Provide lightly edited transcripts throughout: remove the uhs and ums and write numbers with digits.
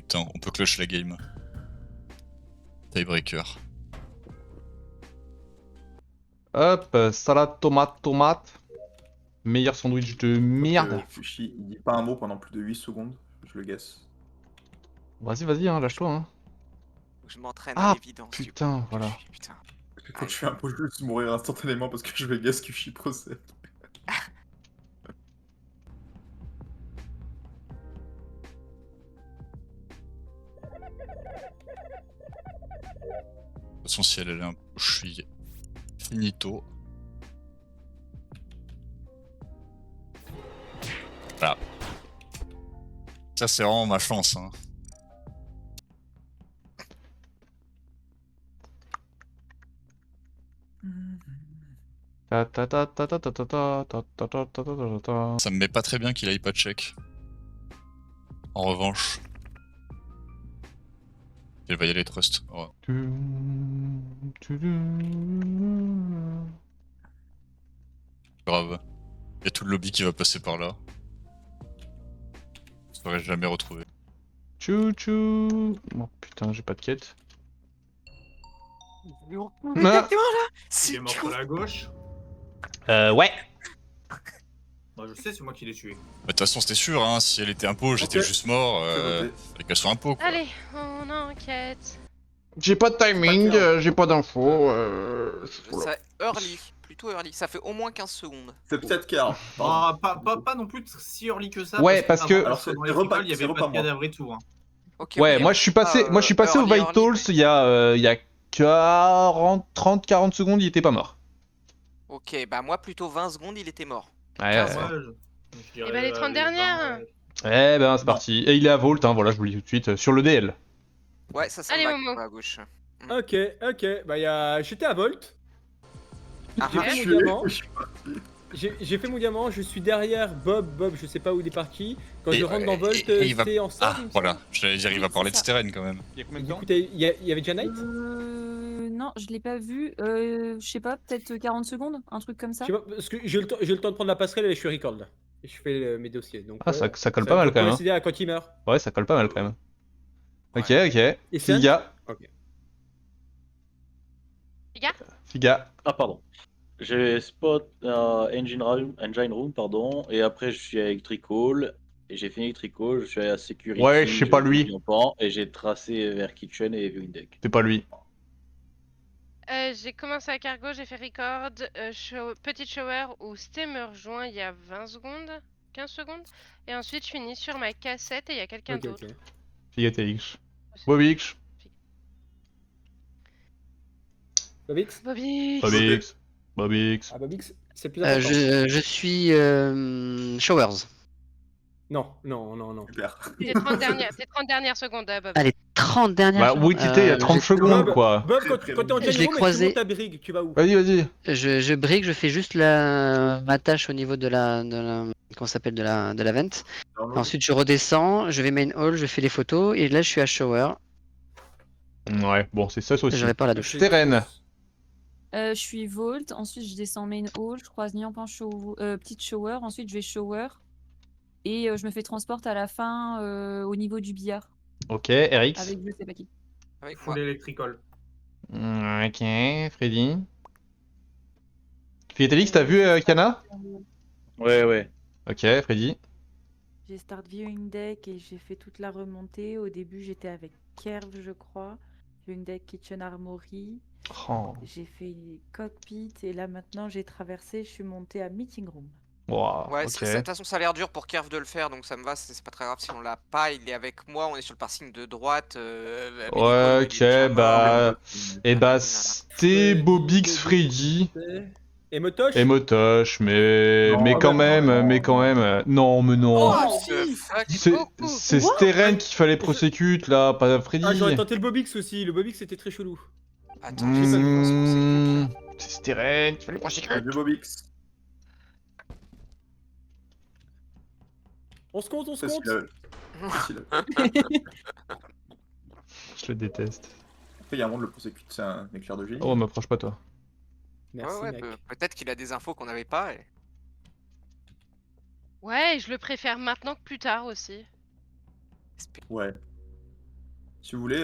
Putain, on peut clutch la game. Tiebreaker. Hop, salade, tomate. Meilleur sandwich de merde. Fushi, il dit pas un mot pendant plus de 8 secondes, je le guesse. Vas-y, hein, lâche-toi. Hein. Faut que je m'entraîne Ah, à l'évidence. putain, voilà. Putain. Quand je suis un peu juste mourir instantanément parce que je vais guess Fushi procès. De toute façon, si elle est un peu, je suis finito. Voilà. Ça, c'est vraiment ma chance. Hein. Ça me met pas très bien qu'il aille pas check. En revanche, il va y aller trust. Oh. Grave. Il y a tout le lobby qui va passer par là. Je serai jamais retrouvé. Chou. Oh putain, j'ai pas de quête. Exactement là. Il est mort sur la gauche. Ouais. Moi je sais, c'est moi qui l'ai tué. Bah, de toute façon, c'était sûr, hein. Si elle était un pot, j'étais Ok. juste mort. voté. Fallait qu'elle soit un pot, quoi. Allez, on enquête. J'ai pas de timing, j'ai pas d'infos. Ça early, plutôt early. Ça fait au moins 15 secondes. C'est peut-être Car. Ah, pas non plus si early que ça. Ouais, parce que- avant, Alors, c'est dans les repas- écoles, il y c'est avait repas pas de moi. cadavre et tout. Hein. Ok, Ouais, ok, moi on je suis fait passé, pas, moi je suis passé au early, Vitals, early. il y a 30-40 secondes, il était pas mort. Ok, bah moi plutôt 20 secondes, il était mort. Ouais, 15 ouais. Je dirais, Eh ben, les 30 dernières. Eh ben c'est Non. parti. Et il est à Vault, hein, voilà, je vous le dis tout de suite, sur le DL. Ouais, ça Allez, me va Momo. à gauche. Ok, bah j'étais à Volt. Ah, J'ai ah, fait Je mon suis- diamant. je suis parti. J'ai fait mon diamant, je suis derrière Bob, je sais pas où il est parti. Quand je rentre dans Volt, et il va- c'est en salle. Ah, il me voilà. semble. J'allais dire, il va parler de Steren quand même. Il y a combien Et de du temps coup, il y avait déjà Night. Non, je l'ai pas vu. Je sais pas, peut-être 40 secondes, un truc comme ça. Je sais pas, parce que j'ai le temps de prendre la passerelle et je suis record là. Et je fais mes dossiers. Donc, Ah, ça colle pas mal doit quand même. Hein. coïncider à quand il meurt. Ouais, ça colle pas mal quand même. Ok, Ouais. ok. Et Sen Figa. Ok. Figa. Ah, pardon. J'ai spot engine room, pardon, et après je suis à Electrical, et j'ai fini Electrical, je suis allé à Security. Ouais, je sais pas j'ai lui. mis en pan, et j'ai tracé vers Kitchen et Viewing Deck. C'est pas lui. J'ai commencé à cargo, j'ai fait record, petite shower où Sté me rejoint il y a 20 secondes, 15 secondes. Et ensuite je finis sur ma cassette et il y a quelqu'un Ok, d'autre. ok. Figa TX. Bobix. Bobix Bobby. Bobix. Ah, Bobix, c'est le plus important. Je suis Showers. Non. Super. Tes 30 dernières secondes, Bob. Ah, les 30 dernières Bah, secondes. oui, t'étais il y a 30 secondes Bob, quoi. Bob, quand t'es en Je l'ai Jail Room, croisé. tu montes à Brig, tu vas où? Vas-y. Je brique, je fais juste ma tâche au niveau de la comment ça s'appelle, de la vente. Ensuite, je redescends, je vais main hall, je fais les photos, et là, je suis à shower. Ouais, bon, c'est ça aussi. Je répare la douche. Steren. Je suis Vault, ensuite je descends main hall, je croise Niampan petite shower, ensuite je vais shower. Et je me fais transport à la fin au niveau du billard. Ok, RX. Avec je sais pas qui. Avec moi. Full electrical. Ok, Freddy. Fidelix, t'as vu Kana? Ouais. Ok, Freddy. J'ai start viewing deck et j'ai fait toute la remontée. Au début, j'étais avec Kerv, je crois. Viewing deck, kitchen armory. Oh. J'ai fait cockpit et là maintenant j'ai traversé, je suis montée à meeting room. Wow, Ouais, ok. de toute façon, ça a l'air dur pour Kerv de le faire, donc ça me va, c'est pas très grave si on l'a pas. Il est avec moi, on est sur le parsing de droite. Ouais, ok, bah. Et bah, c'était Bobix, Freddy. Et Motosh Et Motosh, mais quand même. Non, mais non. Oh, C'est Steren qu'il fallait prosecute là, pas Freddy. Ah, j'aurais tenté le Bobix aussi, le Bobix c'était très chelou. Attends, j'ai pas vu ce qu'on s'est C'est Steren qu'il fallait prosecute. Adieu Bobix. On se compte. Facile. Facile. Je le déteste. Après, il y a un monde, le prosécute, c'est un éclair de génie. Oh, m'approche pas toi. Merci, Ouais, mec. peut-être qu'il a des infos qu'on n'avait pas. Et... Ouais, je le préfère maintenant que plus tard aussi. Ouais. Si vous voulez,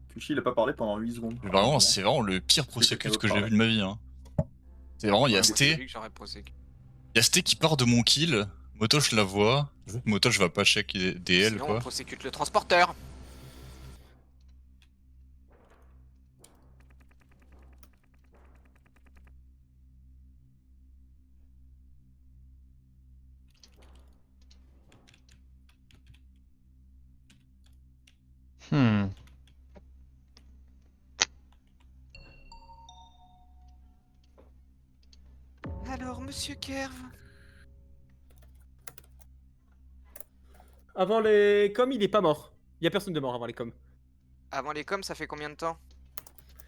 Kushi il a pas parlé pendant 8 secondes. Vraiment, c'est vraiment le pire prosecute que j'ai vu de ma vie. Hein. C'est vraiment, il y a C'est Sté. lui que j'aurais prosecute. Il y a Sté qui part de mon kill. Motosh la voit. Motosh va pas check DL Sinon, quoi. on prosecute le transporteur. Hmm. Alors, monsieur Kerv. Avant les coms, il est pas mort. Il y a personne de mort avant les coms. Avant les coms, ça fait combien de temps?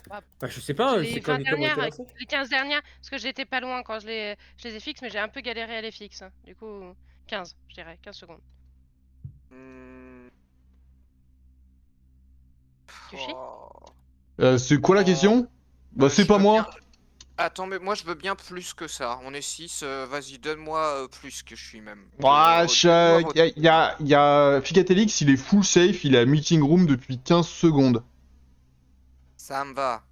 Bah, je sais pas, Les c'est quand 20 les coms ont été dernières, lancés. les 15 dernières, parce que j'étais pas loin quand je les ai fixes, mais j'ai un peu galéré à les fixer. Du coup, 15, je dirais, 15 secondes. Kushi C'est quoi la question? Bah c'est pas moi. Attends, mais moi je veux bien plus que ça. On est 6, vas-y, donne-moi plus que je suis même. Ah, y a Figatelix, il est full safe, il est à meeting room depuis 15 secondes. Ça me va.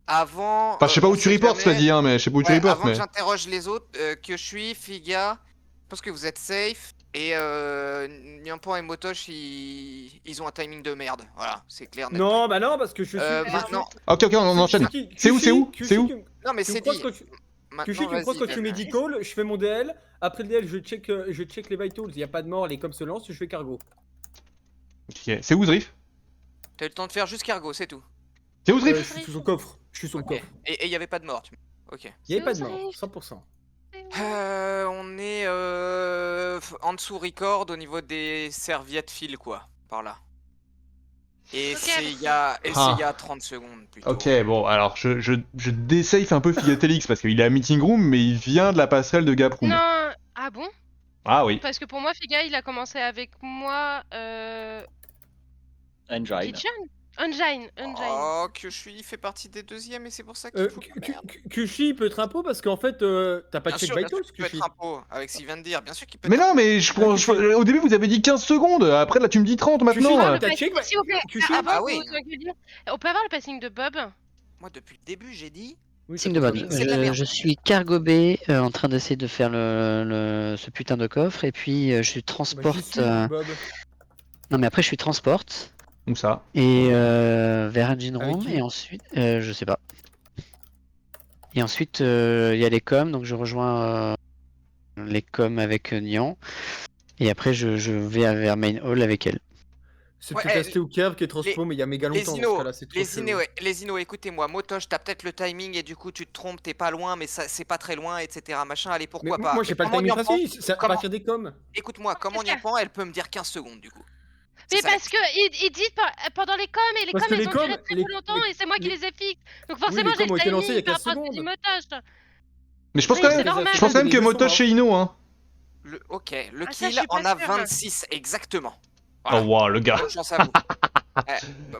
Avant. Enfin, je sais pas on où tu sait reportes, jamais- cela dit, hein, mais je sais pas où tu Ouais, reportes, avant mais. que j'interroge les autres, que je suis, Figa, je pense que vous êtes safe. Et Nyampan et Motosh, ils ont un timing de merde. Voilà, c'est clair. net. Non, bah non, parce que je suis. Maintenant. Ok, ok, on enchaîne. C'est où, c'est où? C'est où? Non, mais Tu me c'est crois dit. que tu Maintenant, me crois vas-y, que tu donne. medical, je fais mon DL. Après le DL, je check les vitals. Il y a pas de mort, les coms se lancent, je fais cargo. Ok, c'est où Zrif? T'as eu le temps de faire juste cargo, c'est tout. C'est où Je Zrif? suis sous son coffre. Je suis sous le Ok. coffre. Et il y avait pas de mort. Ok. Il y avait pas de mort, 100%. On est en dessous record au niveau des serviettes fil quoi, par là. Et c'est il y a 30 secondes plutôt. Ok, bon, alors je désafe un peu Figatelix parce qu'il est à meeting room, mais il vient de la passerelle de Gaproom. Non, ah bon? Ah oui. Parce que pour moi, Figa, il a commencé avec moi. Engine. Kitchen? Engine. Oh, que je suis fait partie des deuxièmes et c'est pour ça qu'il faut que merde. Kushi peut être un pot parce qu'en fait, t'as pas Bien check sûr, bien vitals, sûr qu'il peut Kushi. être un pot avec ce qu'il vient de dire, bien sûr qu'il peut Mais être un non, pot. mais au début vous avez dit 15 secondes, après là tu me dis 30 maintenant. Ah, Le t'as passing, check s'il vous plaît. Kushi Ah, bah bon, oui. vous inquiétez. On peut avoir le passing de Bob? Moi depuis le début j'ai dit. Oui, Signe de Bob. C'est de la merde. Je suis cargo B en train d'essayer de faire ce putain de coffre et puis je suis Bah, transport. j'y suis, Bob. Non mais après je suis transport Où ça? et vers Engine Avec Room qui et ensuite je sais pas. Et ensuite il y a les coms donc je rejoins les coms avec Nyan et après je vais vers Main Hall avec elle. C'est Ouais, peut-être Asté ou Kerv qui est transpo, mais il y a méga Les longtemps dans ce Ino, cas-là, c'est trop chelou. les Ino, écoutez-moi, Motosh, t'as peut-être le timing et du coup tu te trompes, t'es pas loin, mais ça, c'est pas très loin, etc. Machin, allez, Mais pourquoi pas. moi j'ai pas le Comment timing Nyampan- facile, c'est à comment- partir des coms. Écoute-moi, comment Qu'est-ce qu'il y a Nyampan, elle peut me dire 15 secondes du coup. Mais C'est ça, parce que il dit pendant les coms et les Parce coms que elles les ont duré coms, très les- longtemps les- et c'est moi qui les- les ai fixes. Donc Oui, forcément les j'ai coms le ont été lancés il y a timing par 15 rapport à secondes. du motage. Mais je pense Oui, quand c'est même, normal. je pense quand même que Motosh chez Ino, hein. Ok, le Ah, ça, je kill suis pas en a sûre. 26 exactement. Oh Voilà. wow, le gars. Bonne chance à vous.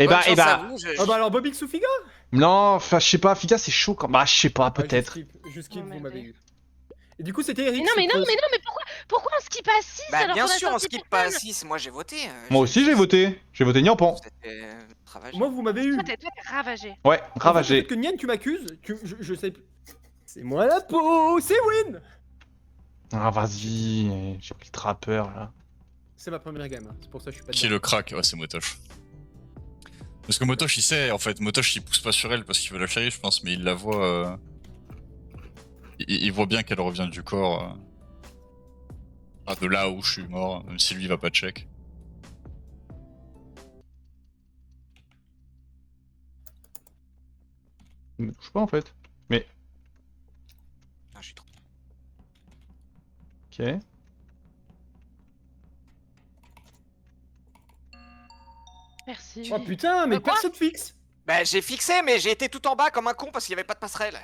Eh Bonne bah, chance à vous, Ah bah alors Bobby Soufiga. Non, enfin je sais pas, Fika c'est chaud quand. Bah je sais pas, Ah, peut-être. Je skip, Oh, vous m'avez merde. eu. Et du coup c'était Eric. Mais non, mais pourquoi on skip à 6 Bah alors bien qu'on a sûr, on sorti skip pour pas à Paul 6, moi j'ai voté. Moi aussi j'ai voté. J'ai voté Nyampan. C'était ravagé. Moi vous m'avez eu. Toi, t'es ravagé. Ouais, En ravagé. fait, que Nian tu m'accuses, je sais plus. C'est moi la peau, c'est win. Ah vas-y, j'ai pris le trappeur là. C'est ma première game, hein. C'est pour ça que je suis pas Qui est le crack? Ouais, c'est Motosh. Parce que Motosh il sait, en fait, Motosh il pousse pas sur elle parce qu'il veut la chérir, je pense, mais il la voit. Il voit bien qu'elle revient du corps. De là où je suis mort, même si lui il va pas check. Il me touche pas en fait. Mais. Ah, je suis trop... Ok. Merci. Oh putain, mais Quoi personne fixe. Bah j'ai fixé, mais j'ai été tout en bas comme un con parce qu'il y avait pas de passerelle.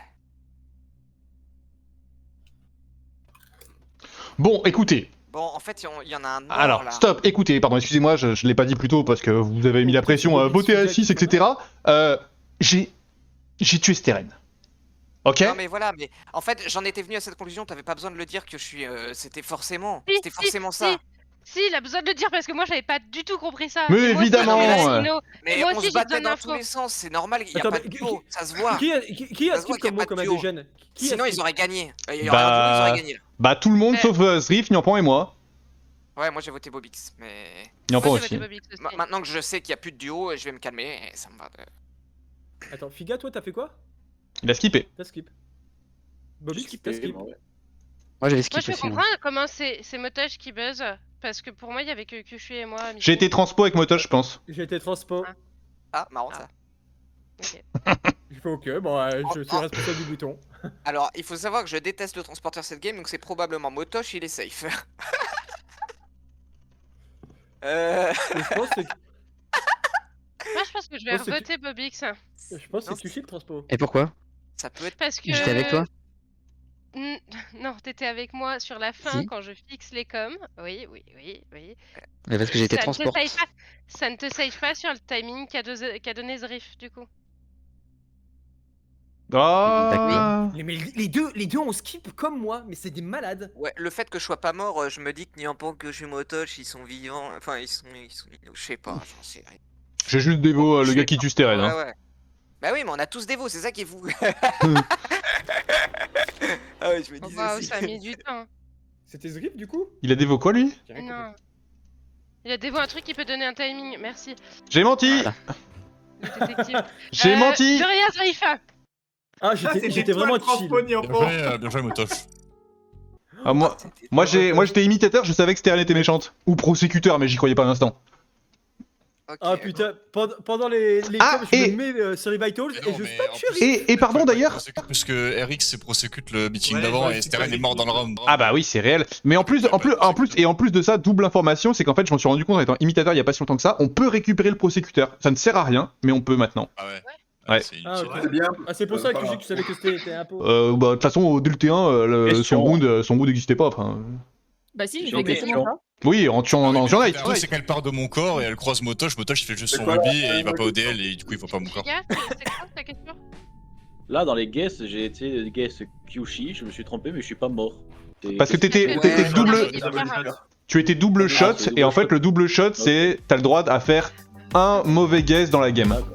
Bon, écoutez. Bon, en fait, il y en a un mort, Alors, là. stop, écoutez, pardon, excusez-moi, je l'ai pas dit plus tôt parce que vous avez mis la pression à voter à 6, etc. J'ai tué Steren. Ok? Non mais voilà, mais en fait j'en étais venu à cette conclusion, t'avais pas besoin de le dire que je suis... C'était forcément Si, ça. Si, il a besoin de le dire parce que moi j'avais pas du tout compris ça. Mais Et moi aussi, évidemment, j'ai mis la ouais. Sino. Mais moi on aussi, se j'ai battait besoin dans d'infos. tous les sens, c'est normal, il y a Attends, pas mais de duo, ça se voit. Qui a Ça se skip voit qu'il y a comme moi pas de comme duo. indigène? Qui a Sinon, skip ils auraient gagné. Il y aurait un duo, ils auraient gagné là. Bah tout le monde Mais- sauf Zrif, Nyampan et moi. Ouais, moi j'ai voté Bobix, mais. Nyampan Moi, j'ai aussi. voté Bobix aussi. Maintenant que je sais qu'il y a plus de duo, je vais me calmer et ça me va. Attends, Figa, toi, t'as fait quoi? Il a skippé. T'as skip. J'ai Bobby, skippé, t'as skip. moi, ouais. Moi j'avais Moi skip je peux aussi. hein. comprendre comment c'est Motoche qui buzz. Parce que pour moi, il y avait que Kushu et moi. à J'ai Mickey. été transpo avec Motosh, je pense. J'ai été transpo. Ah, marrant ça. Ok. J'ai fait ok, bon, je suis responsable du bouton. Alors, il faut savoir que je déteste le transporteur cette game, donc c'est probablement Motosh, il est safe. Je pense que Moi, je pense que je vais Oh, c'est voter Bobix. c'est Kushi le transpo. Et pourquoi? Ça peut être. Parce que. J'étais avec toi? Non, t'étais avec moi sur la fin Si. quand je fixe les coms. Oui. Mais parce que j'ai été Ça ne te transport. save pas- Ça ne te save pas sur le timing qu'a donné Zrif, du coup. Ah. Mais les deux on skip comme moi, mais c'est des malades. Ouais, le fait que je sois pas mort, je me dis que Nyampan, que je suis Motosh, ils sont vivants. Enfin, ils sont. Je sais pas, j'en sais rien. J'ai juste dévo le Je gars sais qui pas. tue Steren. Ouais, Hein. ouais. Bah oui, mais on a tous des veaux, c'est ça qui est fou. Ah ouais, je me Oh, disais bah, aussi. ça a mis du temps. C'était Zrip du coup? Il a dévo quoi lui? J'ai rien compris. Non. Il a dévoilé un truc qui peut donner un timing, merci. J'ai menti. Voilà. Le détective. J'ai menti. De rien, Zrif. Ah, j'étais vraiment chill. Bien joué, Motosh. Ah, moi j'étais imitateur, je savais que Steren était méchante. Ou prosécuteur, mais j'y croyais pas un instant. Ok. Ah putain, pendant les Ah, coms, je et- me mets sur les vitals Mais et non, je mais stop en Shuri. plus- Et pardon d'ailleurs. Parce que RX s'est prosécute le meeting Ouais, d'avant ouais, et c'est Steren pas est mort dans le round. Ah bah oui, c'est réel. Mais en plus de ça, double information, c'est qu'en fait, je m'en suis rendu compte en étant imitateur il y a pas si longtemps que ça, on peut récupérer le prosécuteur. Ça ne sert à rien, mais on peut maintenant. Ah ouais. Ouais. C'est Ah, inutile. ok. C'est bien. Ah, c'est pour ça que tu savais que c'était un peu. Bah de toute façon, dès le T1, Question. son wound n'existait pas. Enfin, Bah si, il J'ai fait une exactement question. ça. oui, en tuant en Le Night. truc, c'est qu'elle part de mon corps et elle croise Motosh. Motosh il fait juste C'est son quoi, rubis la- et il va pas au DL et du coup il voit pas mon corps. Figa, c'est quoi ta question? Là, dans les guesses, j'ai été guess Kyushi, je me suis trompé, mais je suis pas mort. Et- Parce que t'étais Ouais, t'étais ouais, double, ouais, ouais. tu étais double Ah, shot c'est double et en fait shot. le double shot c'est t'as le droit à faire un mauvais guess dans la game. D'accord.